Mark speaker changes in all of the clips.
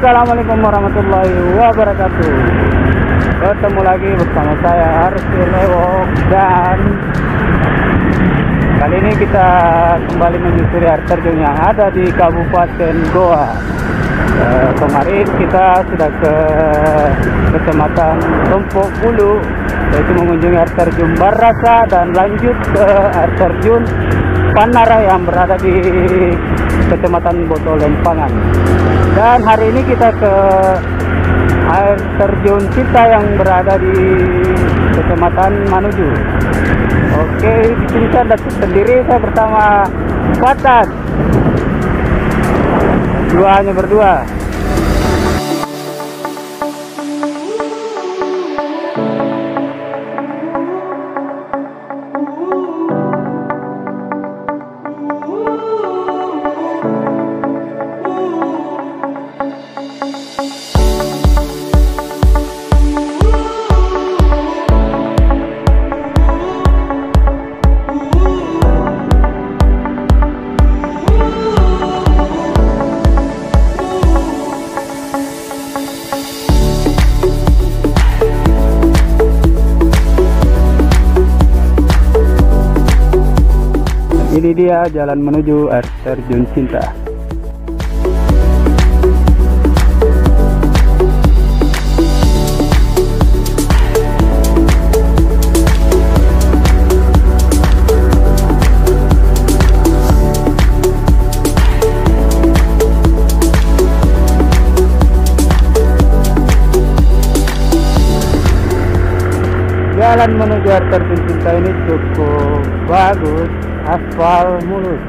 Speaker 1: Assalamualaikum warahmatullahi wabarakatuh. Ketemu lagi bersama saya Arsul Ewok, dan kali ini kita kembali menyusuri air terjun yang ada di Kabupaten Goa. Kemarin kita sudah ke Kecamatan Tompok Bulu, yaitu mengunjungi air terjun Barasa dan lanjut ke air terjun Panara yang berada di Kecamatan Boto Lempangan. Dan hari ini kita ke air terjun Cinta yang berada di Kecamatan Manuju. Oke, di sini saya datang sendiri, saya bersama Fatan. Hanya berdua. Ini dia jalan menuju air terjun Cinta. Jalan menuju air terjun Cinta ini cukup bagus, aspal mulus.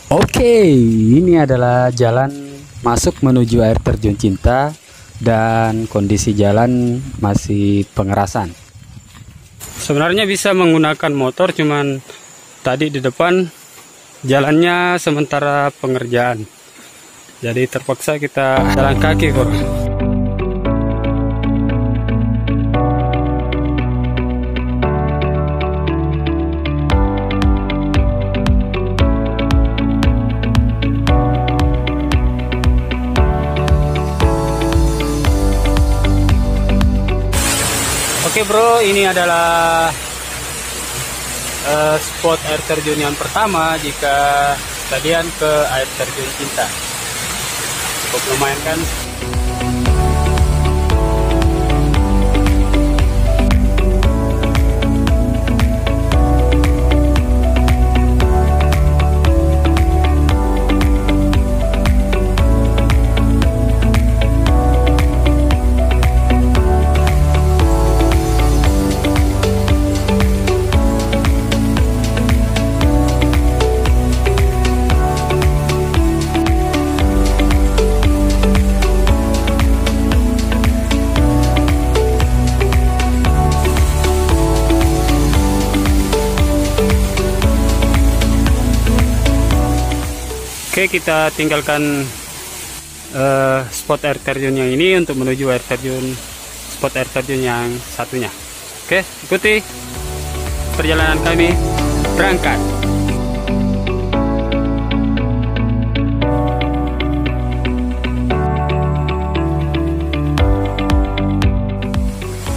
Speaker 1: Oke, ini adalah jalan masuk menuju air terjun Cinta, dan kondisi jalan masih pengerasan.
Speaker 2: Sebenarnya bisa menggunakan motor, cuman tadi di depan jalannya sementara pengerjaan, jadi terpaksa kita jalan kaki kok. Oke bro, ini adalah spot air terjun yang pertama jika kalian ke air terjun Cinta. Cukup lumayan kan? Oke, kita tinggalkan spot air terjun yang ini untuk menuju spot air terjun yang satunya. Oke, ikuti perjalanan kami. berangkat.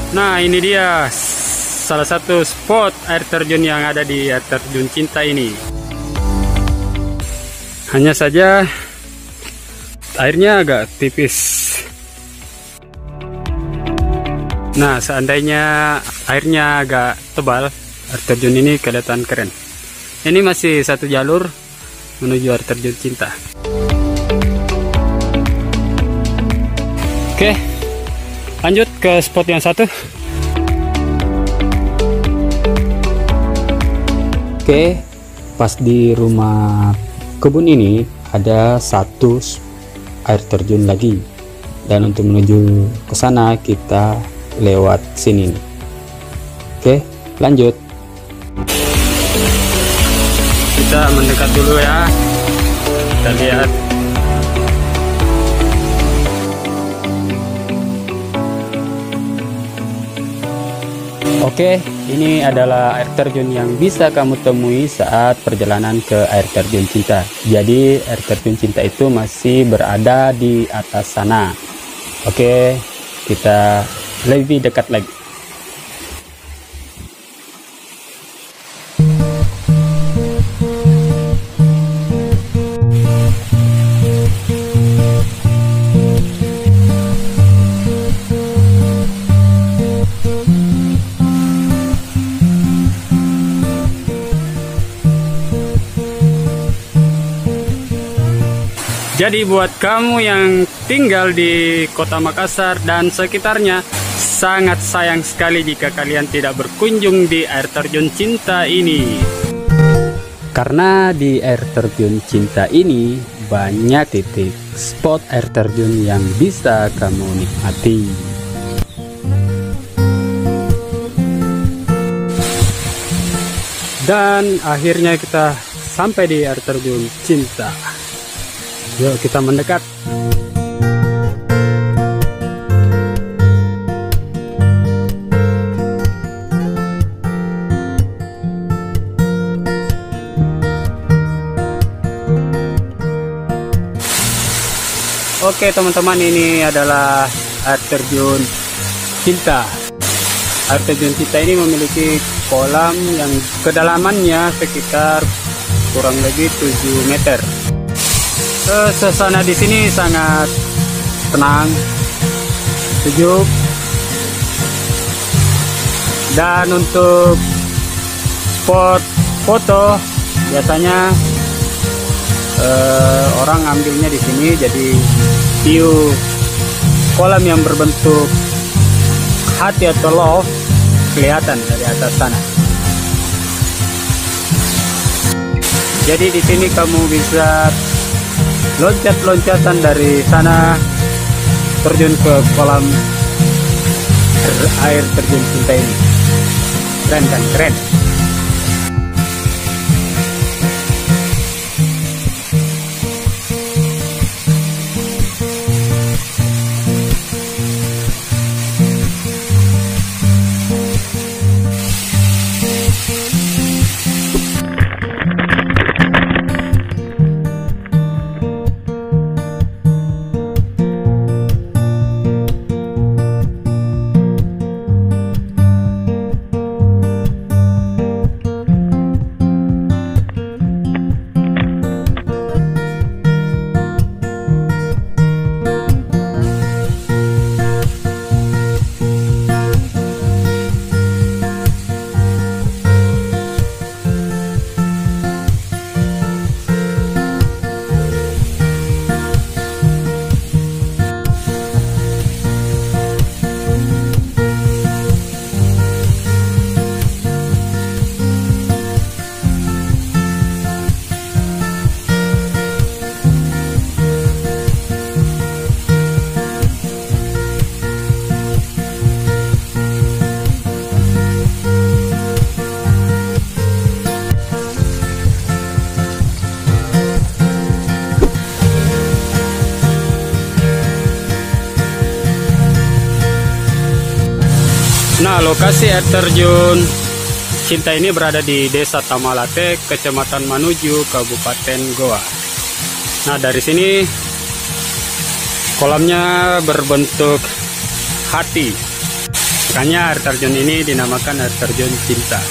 Speaker 2: Nah, ini dia salah satu spot air terjun yang ada di air terjun Cinta ini. Hanya saja airnya agak tipis. Nah, seandainya airnya agak tebal, air terjun ini kelihatan keren. Ini masih satu jalur menuju air terjun Cinta. Oke, lanjut ke spot yang satu. Oke, pas di rumah kebun ini ada satu air terjun lagi, dan untuk menuju ke sana kita lewat sini nih. Oke, lanjut. Kita mendekat dulu ya. Kita lihat. Oke, ini adalah air terjun yang bisa kamu temui saat perjalanan ke air terjun Cinta. Jadi air terjun Cinta itu masih berada di atas sana. Oke, kita lebih dekat lagi. Jadi buat kamu yang tinggal di Kota Makassar dan sekitarnya, sangat sayang sekali jika kalian tidak berkunjung di air terjun Cinta ini. Karena di air terjun Cinta ini banyak titik spot air terjun yang bisa kamu nikmati. Dan akhirnya kita sampai di air terjun Cinta. Yuk kita mendekat. Oke teman-teman, ini adalah air terjun Cinta. Air terjun Cinta ini memiliki kolam yang kedalamannya sekitar kurang lebih 7 meter. Suasana di sini sangat tenang, sejuk, dan untuk spot foto biasanya orang ambilnya di sini. Jadi view kolam yang berbentuk hati atau love kelihatan dari atas sana. Jadi di sini kamu bisa loncat-loncatan dari sana terjun ke kolam air terjun Cinta ini. Keren kan? Keren. Nah, lokasi air terjun Cinta ini berada di Desa Tamalate, Kecamatan Manuju, Kabupaten Goa. Nah, dari sini kolamnya berbentuk hati. Makanya air terjun ini dinamakan air terjun cinta.